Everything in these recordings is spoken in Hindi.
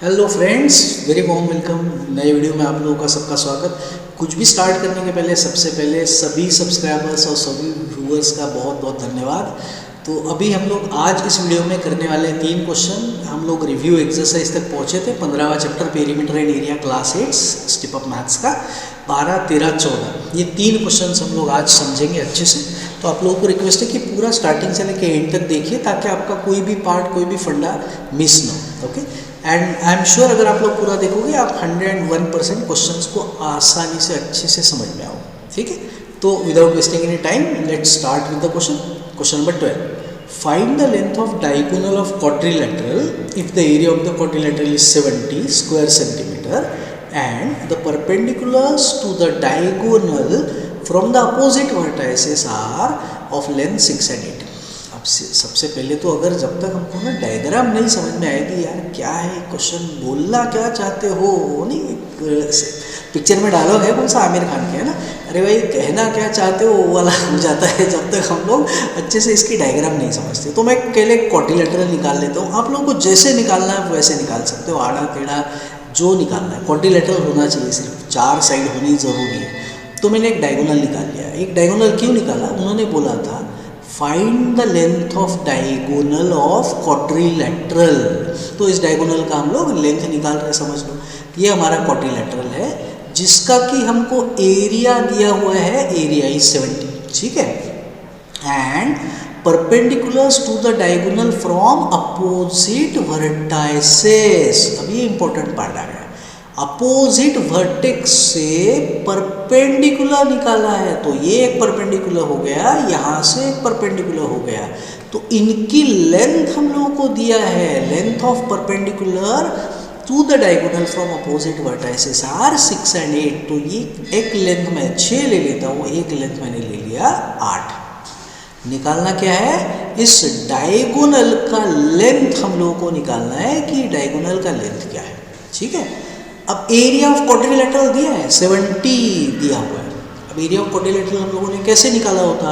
Hello friends, very warm welcome. नए वीडियो में आप लोगों का सबका स्वागत। कुछ भी स्टार्ट करने के पहले सबसे पहले सभी सब्सक्राइबर्स और सभी व्यूअर्स का बहुत बहुत धन्यवाद। तो अभी हम लोग आज इस वीडियो में करने वाले 3 क्वेश्चन। हम लोग रिव्यू एक्सरसाइज तक पहुंचे थे। 15वां chapter perimeter and area class 8 step up maths का 12, 13, 14 ये 3 क्वेश्चन हम लोग आज समझेंगे अच्छे से। तो आप लोगों को रिक्वेस्ट है कि पूरा स्टार्टिंग से लेकर एंड तक देखिए ताकि आपका कोई भी पार्ट कोई भी फंडा मिस ना हो। Okay, and I am sure अगर आप लोग पूरा देखोगे आप 101% क्वेश्चंस को आसानी से अच्छे से समझ में आओ। ठीक है, तो without wasting any time let's start with the question. Question number 12, find the length of diagonal of quadrilateral if the area of the quadrilateral is 70 square centimetre and the perpendiculars to the diagonal from the opposite vertices are of length 6 and 8। सबसे पहले तो अगर जब तक हमको ना डायग्राम नहीं समझ में आएगी यार क्या है क्वेश्चन, बोलना क्या चाहते हो, नहीं पिक्चर में डायलॉग है कौन सा आमिर खान के, है ना, अरे भाई कहना क्या चाहते हो वो वाला हो जाता है जब तक हम लोग अच्छे से इसकी डायग्राम नहीं समझते। तो मैं पहले क्वाड्रिलेटरल निकाल लेता हूँ। आप लोगों को जैसे निकालना है वैसे निकाल सकते हो, आड़ा टेढ़ा जो निकालना है। क्वाड्रिलेटरल होना चाहिए, सिर्फ 4 साइड होनी ज़रूरी है। तो मैंने एक डायगोनल निकाल लिया। एक डायगोनल क्यों निकाला, उन्होंने बोला था find the length of diagonal of quadrilateral. तो इस डायगोनल का हम लोग लेंथ निकाल रहे हैं, समझ लो। ये हमारा क्वाड्रिलेटरल है जिसका कि हमको एरिया दिया हुआ है, एरिया इज 70। ठीक है, and perpendiculars to the diagonal from opposite vertices. अब ये इंपॉर्टेंट पार्ट आ गया। अपोजिट वर्टेक्स से परपेंडिकुलर निकाला है, तो ये एक परपेंडिकुलर हो गया, यहाँ से एक परपेंडिकुलर हो गया। तो इनकी लेंथ हम लोगों को दिया है, length of perpendicular to the diagonal from opposite vertices are 6 and 8। तो ये एक लेंथ में 6 ले लेता हूँ, एक लेंथ मैंने ले लिया 8। निकालना क्या है, इस डायगोनल का लेंथ हम लोगों को निकालना है कि डायगोनल का लेंथ क्या है। ठीक है, अब एरिया ऑफ क्वाड्रिलेटरल दिया है 70 दिया हुआ है। अब एरिया ऑफ क्वाड्रिलेटरल हम लोगों ने कैसे निकाला होता,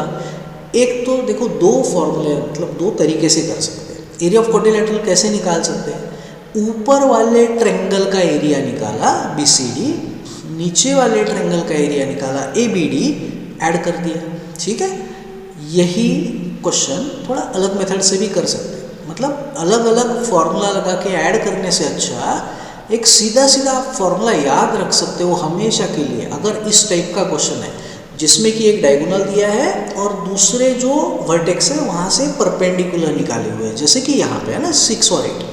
एक तो देखो 2 फॉर्मूले, मतलब 2 तरीके से कर सकते हैं। एरिया ऑफ क्वाड्रिलेटरल कैसे निकाल सकते हैं, ऊपर वाले ट्रायंगल का एरिया निकाला BCD, नीचे वाले ट्रायंगल का एरिया निकाला ABD, ऐड कर दिया। ठीक है, यही क्वेश्चन थोड़ा अलग मेथड से भी कर सकते हैं, मतलब अलग अलग फॉर्मूला लगा के ऐड करने से अच्छा एक सीधा सीधा आप फॉर्मूला याद रख सकते हो हमेशा के लिए। अगर इस टाइप का क्वेश्चन है जिसमें कि एक डायगोनल दिया है और दूसरे जो वर्टेक्स है वहाँ से परपेंडिकुलर निकाले हुए हैं, जैसे कि यहाँ पे है ना 6 और 8,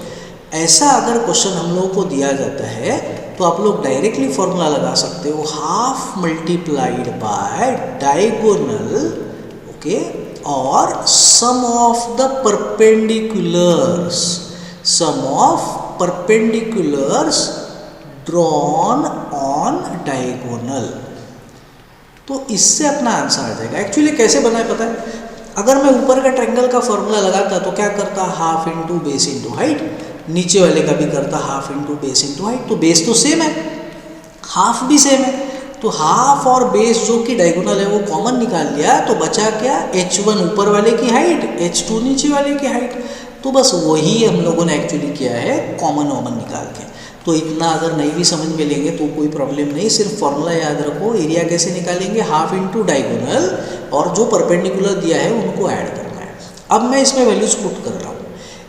ऐसा अगर क्वेश्चन हम लोगों को दिया जाता है तो आप लोग डायरेक्टली फॉर्मूला लगा सकते हो, half multiplied by diagonal, okay, और sum of the perpendiculars, sum of perpendiculars drawn on diagonal। तो इससे अपना आंसर आ जाएगा। एक्चुअली कैसे बना है पता है, अगर मैं ऊपर का ट्रायंगल का फॉर्मूला लगाता तो क्या करता, half into base into height, नीचे वाले का भी करता half into base into height. तो बेस तो सेम है, हाफ भी सेम है, तो हाफ और बेस जो कि डायगोनल है वो कॉमन निकाल लिया, तो बचा क्या, H1 ऊपर वाले की हाइट, H2 नीचे वाले की हाइट। तो बस वही हम लोगों ने एक्चुअली किया है, कॉमन वॉमन निकाल के। तो इतना अगर नहीं भी समझ में लेंगे तो कोई प्रॉब्लम नहीं, सिर्फ फॉर्मूला याद रखो। एरिया कैसे निकालेंगे, हाफ इंटू डायगोनल और जो परपेंडिकुलर दिया है उनको ऐड करना है। अब मैं इसमें वैल्यूज पुट कर रहा हूँ।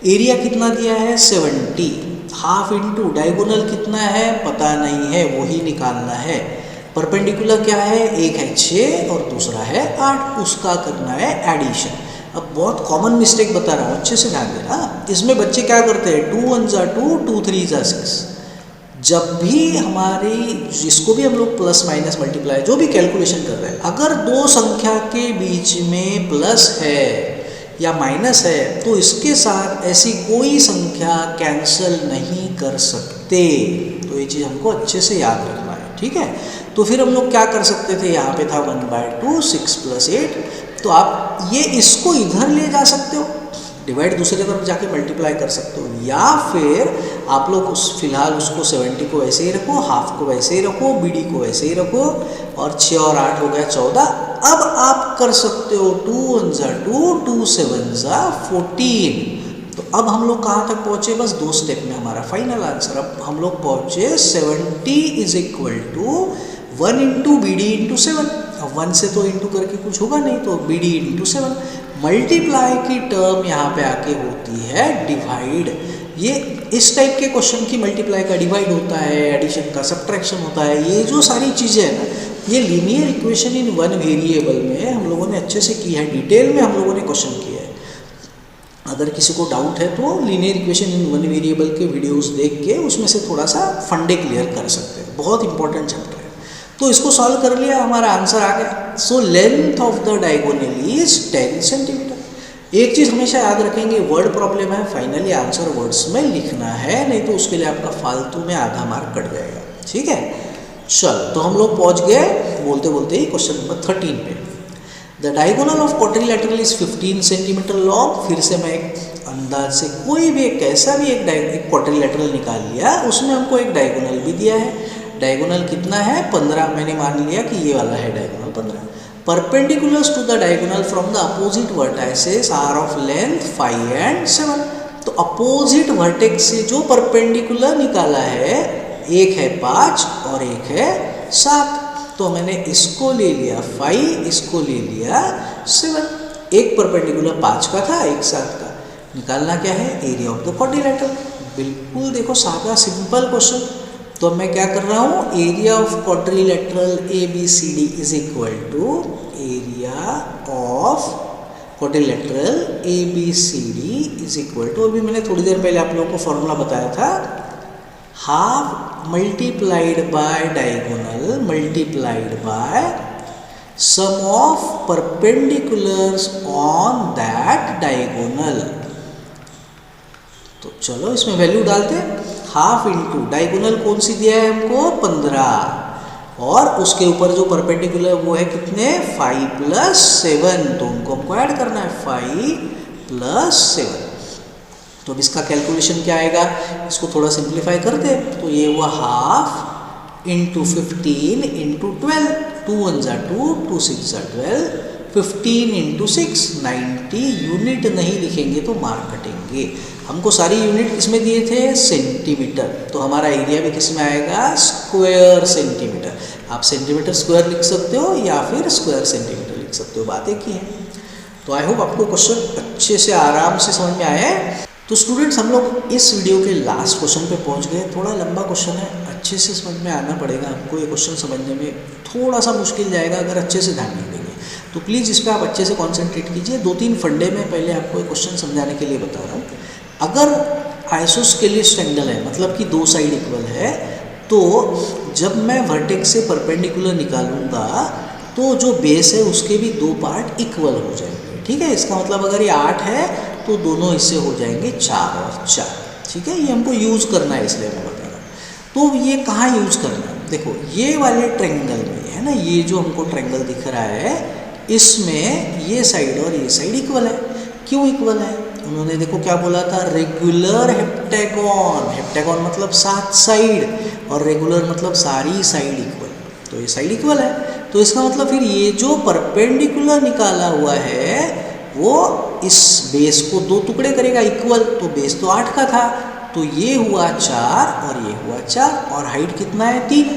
एरिया कितना दिया है 70, हाफ इंटू डायगोनल कितना है पता नहीं है, वही निकालना है। परपेंडिकुलर क्या है, एक है 6 और दूसरा है 8, उसका करना है एडिशन। अब बहुत कॉमन मिस्टेक बता रहा हूँ, अच्छे से ध्यान देना। इसमें बच्चे क्या करते हैं, 2 1 जा 2, 2 3 जा 6। जब भी हमारी, जिसको भी हम लोग प्लस माइनस मल्टीप्लाई जो भी कैलकुलेशन कर रहे हैं, अगर 2 संख्या के बीच में प्लस है या माइनस है तो इसके साथ ऐसी कोई संख्या कैंसिल नहीं कर सकते। तो ये चीज़ हमको अच्छे से याद रखना है। ठीक है, तो फिर हम लोग क्या कर सकते थे, यहाँ पे था 1/2, 6 + 8, तो आप ये इसको इधर ले जा सकते हो, डिवाइड दूसरी तरफ जाके मल्टीप्लाई कर सकते हो, या फिर आप लोग फिलहाल उसको 70 को वैसे ही रखो, हाफ को वैसे ही रखो, BD को वैसे ही रखो, और 6 और 8 हो गया 14। अब आप कर सकते हो 2 1 जा 2, 2 7 जा 14। तो अब हम लोग कहाँ तक पहुँचे, बस 2 स्टेप में हमारा फाइनल आंसर। अब हम लोग पहुँचे 70 is equal to 1 into B D into 7। अब 1 से तो इंटू करके कुछ होगा नहीं, तो बी डी इंटू 7। मल्टीप्लाई की टर्म यहाँ पे आके होती है डिवाइड। ये इस टाइप के क्वेश्चन की मल्टीप्लाई का डिवाइड होता है, एडिशन का सब्ट्रैक्शन होता है, ये जो सारी चीज़ें हैं ना, ये linear equation in one variable में हम लोगों ने अच्छे से की है, डिटेल में हम लोगों ने क्वेश्चन किया है। अगर किसी को डाउट है तो linear equation in one variable के वीडियोस देख के उसमें से थोड़ा सा फंडे क्लियर कर सकते हैं, बहुत इंपॉर्टेंट चैप्टर है। तो इसको सॉल्व कर लिया, हमारा आंसर आ गया। So length of the diagonal is 10 centimetre. एक चीज़ हमेशा याद रखेंगे, वर्ड प्रॉब्लम है, फाइनली आंसर वर्ड्स में लिखना है, नहीं तो उसके लिए आपका फालतू में आधा मार्क कट जाएगा। ठीक है, चल तो हम लोग पहुंच गए बोलते बोलते ही क्वेश्चन नंबर 13 पे। The diagonal of quadrilateral is 15 centimetre long. फिर से मैं एक अंदाज से कोई भी एक कैसा भी एक क्वाड्रिलेटरल निकाल लिया, उसमें हमको एक डायगोनल भी दिया है। डायगोनल कितना है, 15। मैंने मान लिया कि ये वाला है diagonal 15। Perpendiculars to the diagonal from the opposite vertices are of length 5 and 7। तो अपोजिट वर्टेक्स से जो परपेंडिकुलर निकाला है, एक है 5 और एक है 7। तो मैंने इसको ले लिया 5, इसको ले लिया 7। एक परपेंडिकुलर 5 का था, एक 7 का। निकालना क्या है, एरिया ऑफ द क्वाड्रिलेटरल। बिल्कुल देखो सादा सिंपल क्वेश्चन। तो मैं क्या कर रहा हूँ, area of quadrilateral A B C D is equal to area of quadrilateral A B C D is equal to, अभी मैंने थोड़ी देर पहले आप लोगों को फॉर्मूला बताया था, half multiplied by diagonal multiplied by sum of perpendiculars on that diagonal. तो चलो इसमें वैल्यू डालते हैं। हाफ इंटू डायगोनल कौन सी दिया है हमको, 15, और उसके ऊपर जो परपेंडिकुलर वो है कितने, 5 + 7। तो उनको हमको ऐड करना है, 5 + 7। तो अब इसका कैलकुलेशन क्या आएगा, इसको थोड़ा सिंप्लीफाई कर दे। तो ये हुआ half into 15 into 12, 2 1 = 2, 2 6 = 12, 15 into 6 90। Unit नहीं लिखेंगे तो मार्क कटेंगे। हमको सारी यूनिट किस में दिए थे, सेंटीमीटर। तो हमारा एरिया भी किस में आएगा, स्क्वायर सेंटीमीटर। आप सेंटीमीटर स्क्वायर लिख सकते हो या फिर स्क्वायर सेंटीमीटर लिख सकते हो, बात एक ही है। तो आई होप आपको क्वेश्चन अच्छे से आराम से समझ में आया है। तो स्टूडेंट्स हम लोग इस वीडियो के लास्ट क्वेश्चन पे पहुंच गए। थोड़ा लंबा क्वेश्चन है, अच्छे से समझ में आना पड़ेगा हमको। ये क्वेश्चन समझने में थोड़ा सा मुश्किल जाएगा अगर अच्छे से ध्यान नहीं देंगे। तो प्लीज़ इस पर आप अच्छे से कॉन्सेंट्रेट कीजिए। 2-3 फंडे में पहले आपको ये क्वेश्चन समझाने के लिए बता रहा हूँ। अगर आइसोस्केलिस ट्रायंगल है, मतलब कि 2 साइड इक्वल है, तो जब मैं वर्टेक्स से परपेंडिकुलर निकालूंगा तो जो बेस है उसके भी 2 पार्ट इक्वल हो जाएंगे। ठीक है, इसका मतलब अगर ये 8 है तो दोनों हिस्से हो जाएंगे 4 और 4। ठीक है, ये हमको यूज़ करना है, इसलिए मैं बता रहा हूँ। तो ये कहाँ यूज़ करना है, देखो ये वाले ट्रायंगल में है ना, ये जो हमको ट्रायंगल दिख रहा है, इसमें ये साइड और ये साइड इक्वल है। क्यों इक्वल है, उन्होंने देखो क्या बोला था, रेगुलर हेप्टेगॉन। हेप्टेगॉन मतलब 7 साइड, और रेगुलर मतलब सारी साइड इक्वल। तो ये साइड इक्वल है, तो इसका मतलब फिर ये जो परपेंडिकुलर निकाला हुआ है वो इस बेस को 2 टुकड़े करेगा इक्वल। तो बेस तो 8 का था, तो ये हुआ 4 और ये हुआ 4, और हाइट कितना है, 3।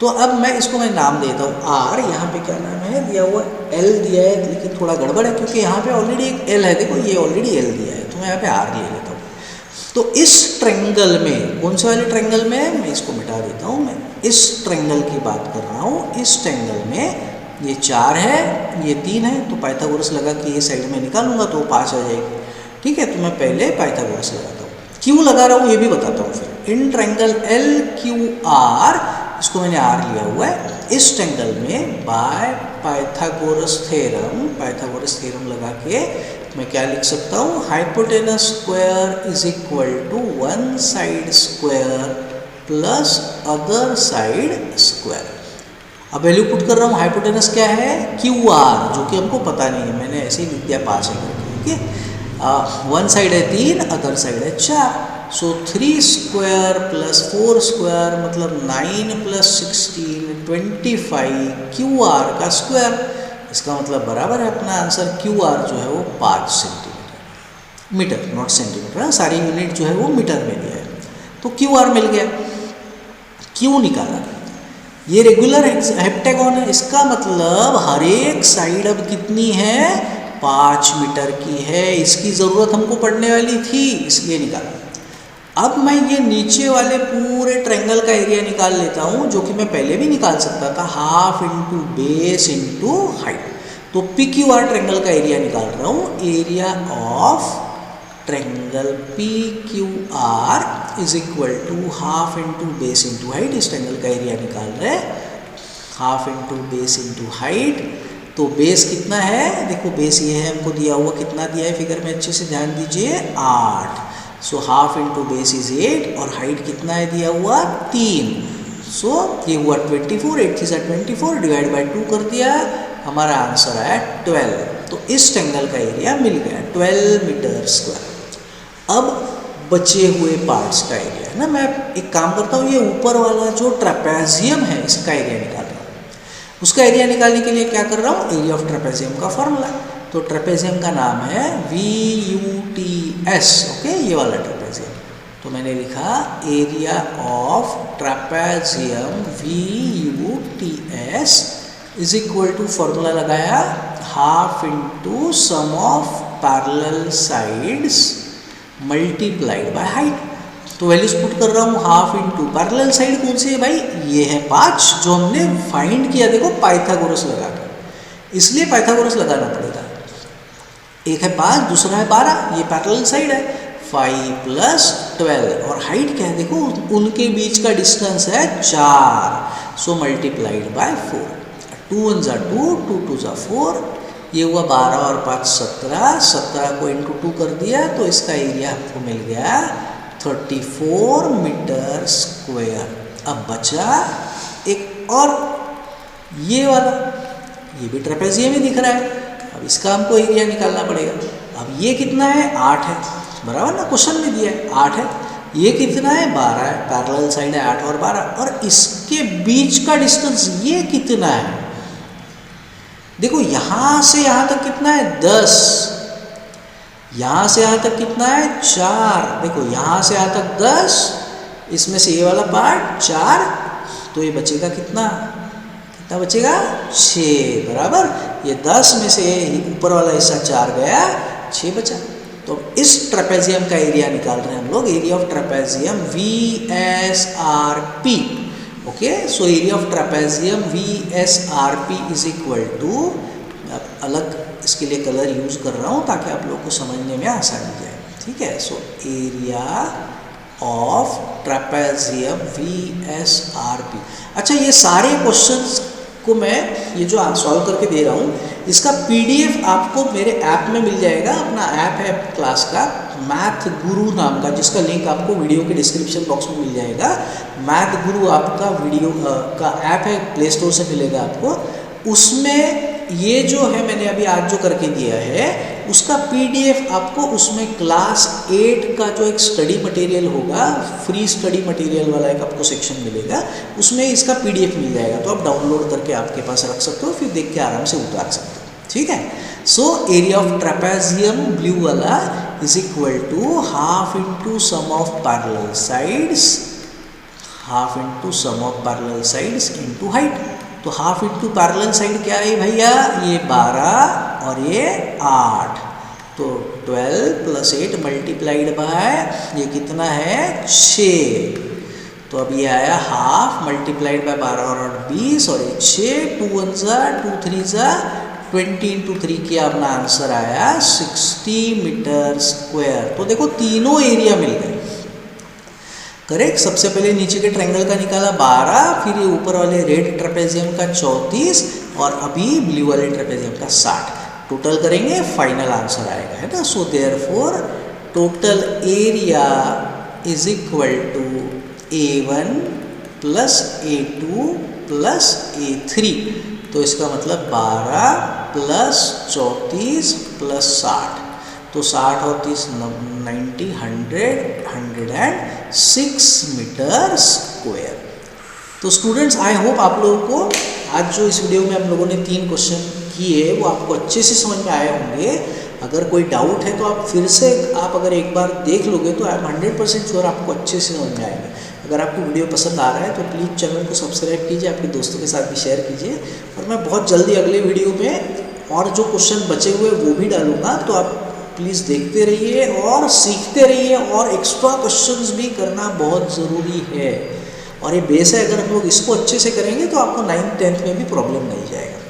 तो अब मैं इसको नाम देता हूँ R। यहाँ पे क्या नाम है दिया हुआ, L दिया है, लेकिन थोड़ा गड़बड़ है क्योंकि यहाँ पे ऑलरेडी एक L है। देखो ये ऑलरेडी L दिया है, तो मैं यहाँ पे R ले लेता हूँ। तो इस ट्रायंगल में, कौन से वाले ट्रायंगल में, मैं इसको मिटा देता हूँ। मैं इस ट्रायंगल की बात कर रहा हूँ। इस ट्रायंगल में ये 4 है, ये 3 है, तो पाइथागोरस लगा के ये साइड में निकालूंगा तो 5 आ जाएगी। ठीक है, तो मैं पहले पाइथागोरस लगाता हूँ। क्यों लगा रहा हूँ ये भी बताता हूँ फिर। इन ट्रायंगल LQR, इसको मैंने R लिया हुआ है, इस ट्रायंगल में बाय पाइथागोरस थ्योरम लगा के मैं क्या लिख सकता हूँ, hypotenuse square is equal to 1 side square plus other side square. अब वैल्यू पुट कर रहा हूँ, हाइपोटेनस क्या है, QR, जो कि हमको पता नहीं है, मैंने ऐसे ही लिख दिया 5 है करके। ठीक है, 1 साइड है 3, अदर साइड है 4। सो 3 स्क्वायर प्लस 4 स्क्वायर मतलब 9 + 16 25 QR का स्क्वायर। इसका मतलब बराबर है अपना आंसर, QR जो है वो 5 सेंटीमीटर। मीटर नॉट सेंटीमीटर, सारी यूनिट जो है वो मीटर में दिया है। तो क्यू आर मिल गया, क्यू निकाला। ये रेगुलर हेप्टेगॉन है, इसका मतलब हर एक साइड अब कितनी है, 5 मीटर की है। इसकी ज़रूरत हमको पड़ने वाली थी, इसलिए निकाला। अब मैं ये नीचे वाले पूरे ट्रायंगल का एरिया निकाल लेता हूँ, जो कि मैं पहले भी निकाल सकता था, half into base into height. तो पी क्यू आर ट्रायंगल का एरिया निकाल रहा हूँ। Area of triangle P Q R is equal to half into base into height. इस ट्रायंगल का एरिया निकाल रहे हैं, half into base into height. तो बेस कितना है, देखो बेस ये है, हमको दिया हुआ कितना दिया है फिगर में, अच्छे से ध्यान दीजिए, 8। So half into base is 8 और हाइट कितना है दिया हुआ, 3। सो ये हुआ 24, 8 3 24, डिवाइड बाई 2 कर दिया, हमारा आंसर आया 12। तो इस ट्रायंगल का एरिया मिल गया 12 मीटर स्क्वायर। अब बचे हुए पार्ट्स का एरिया है ना, मैं एक काम करता हूँ, ये ऊपर वाला जो ट्रेपेजियम है इसका एरिया निकाल रहा हूँ। उसका एरिया निकालने के लिए क्या कर रहा हूँ, एरिया ऑफ ट्रेपेजियम का फॉर्मूला। तो ट्रेपेजियम का नाम है VUTS, ओके, ये वाला ट्रेपेजियम। तो मैंने लिखा area of trapezium VUTS is equal to, formula लगाया, half into sum of parallel sides multiplied by height. तो वैल्यूज पुट कर रहा हूँ, हाफ इंटू पैरेलल साइड कौन सी है भाई, ये है 5, जो हमने फाइंड किया, देखो पाइथागोरस लगा के, इसलिए पाइथागोरस लगाना पड़ेगा। एक है 5, दूसरा है 12, ये पैरेलल साइड है, 5 प्लस 12, और हाइट क्या है, देखो उनके बीच का डिस्टेंस है 4, सो मल्टीप्लाइड बाय 4। 2 1 जा 2, 2 2 जा 4, ये हुआ 12 और 5 17, 17 को इंटू 2 कर दिया, तो इसका एरिया आपको मिल गया 34 मीटर स्क्वायर। अब बचा एक और ये वाला, ये भी ट्रेपेजियम ही दिख रहा है। अब इसका हमको एरिया निकालना पड़ेगा। अब ये कितना है, 8 है, बराबर ना, क्वेश्चन में दिया है 8 है। ये कितना है, 12 है, पैरेलल साइड है 8 और 12, और इसके बीच का डिस्टेंस ये कितना है, देखो यहाँ से यहाँ तक कितना है, 10, यहाँ से यहाँ तक कितना है, 4, देखो यहाँ से यहाँ तक 10, इसमें से ये वाला पार्ट 4, तो ये बचेगा कितना, कितना बचेगा, 6, बराबर। ये 10 में से ऊपर वाला हिस्सा 4 गया, 6 बचा। तो इस ट्रेपेजियम का एरिया निकाल रहे हैं हम लोग, area of trapezium VSRP, okay. So area of trapezium VSRP is equal to, अलग इसके लिए कलर यूज कर रहा हूँ ताकि आप लोग को समझने में आसानी जाए, ठीक है। So area of trapezium VSRP। अच्छा, ये सारे क्वेश्चंस को मैं ये जो सॉल्व करके दे रहा हूँ, इसका PDF आपको मेरे ऐप में मिल जाएगा। अपना ऐप है क्लास का, मैथ गुरु नाम का, जिसका लिंक आपको वीडियो के डिस्क्रिप्शन बॉक्स में मिल जाएगा। मैथ गुरु आपका वीडियो का ऐप है, प्ले स्टोर से मिलेगा आपको। उसमें ये जो है मैंने अभी आज जो करके दिया है, उसका PDF आपको उसमें क्लास 8 का जो एक स्टडी मटेरियल होगा, फ्री स्टडी मटेरियल वाला एक आपको सेक्शन मिलेगा, उसमें इसका PDF मिल जाएगा। तो आप डाउनलोड करके आपके पास रख सकते हो, फिर देख के आराम से उतार सकते हो, ठीक है। So area of trapezium blue वाला is equal to half into sum of parallel sides, half into sum of parallel sides into height. तो हाफ इंटू पैरेलल साइड क्या है भैया, ये 12 और ये 8, तो 12 प्लस 8 मल्टीप्लाइड बाय ये कितना है, 6। तो अब ये आया हाफ मल्टीप्लाइड बाय 12 और 20, और ये 6, 2 1 जा 2 3 जा 20 इंटू 3 किया, अपना आंसर आया 60 मीटर स्क्वायर। तो देखो तीनों एरिया मिल गए, करेक्ट। सबसे पहले नीचे के ट्रायंगल का निकाला 12, फिर ये ऊपर वाले रेड ट्रेपेजियम का 34, और अभी ब्लू वाले ट्रेपेजियम का 60। टोटल करेंगे, फाइनल आंसर आएगा, है ना। So therefore total area is equal to A1 plus A2 plus A3। तो इसका मतलब 12 प्लस 34 प्लस 60, तो 60 और 30 90 106 मीटर स्क्वायर। तो स्टूडेंट्स, आई होप आप लोगों को आज जो इस वीडियो में हम लोगों ने 3 क्वेश्चन किए वो आपको अच्छे से समझ में आए होंगे। अगर कोई डाउट है तो आप फिर से आप अगर एक बार देख लोगे तो आई एम 100% श्योर आपको अच्छे से समझ में आएगा। अगर आपको वीडियो पसंद आ रहा है तो प्लीज़ चैनल को सब्सक्राइब कीजिए, आपके दोस्तों के साथ भी शेयर कीजिए। और मैं बहुत जल्दी अगले वीडियो में और जो क्वेश्चन बचे हुए वो भी डालूंगा, तो आप प्लीज़ देखते रहिए और सीखते रहिए। और एक्स्ट्रा क्वेश्चंस भी करना बहुत ज़रूरी है, और ये बेस है। अगर हम लोग इसको अच्छे से करेंगे तो आपको 9th 10th में भी प्रॉब्लम नहीं जाएगा।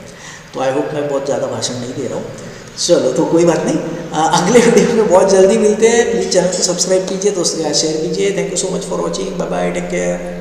तो आई होप मैं बहुत ज़्यादा भाषण नहीं दे रहा हूँ। चलो तो कोई बात नहीं, अगले वीडियो में बहुत जल्दी मिलते हैं। प्लीज़ चैनल को सब्सक्राइब कीजिए, दोस्तों के साथ शेयर कीजिए। Thank you so much for watching, bye bye, take care.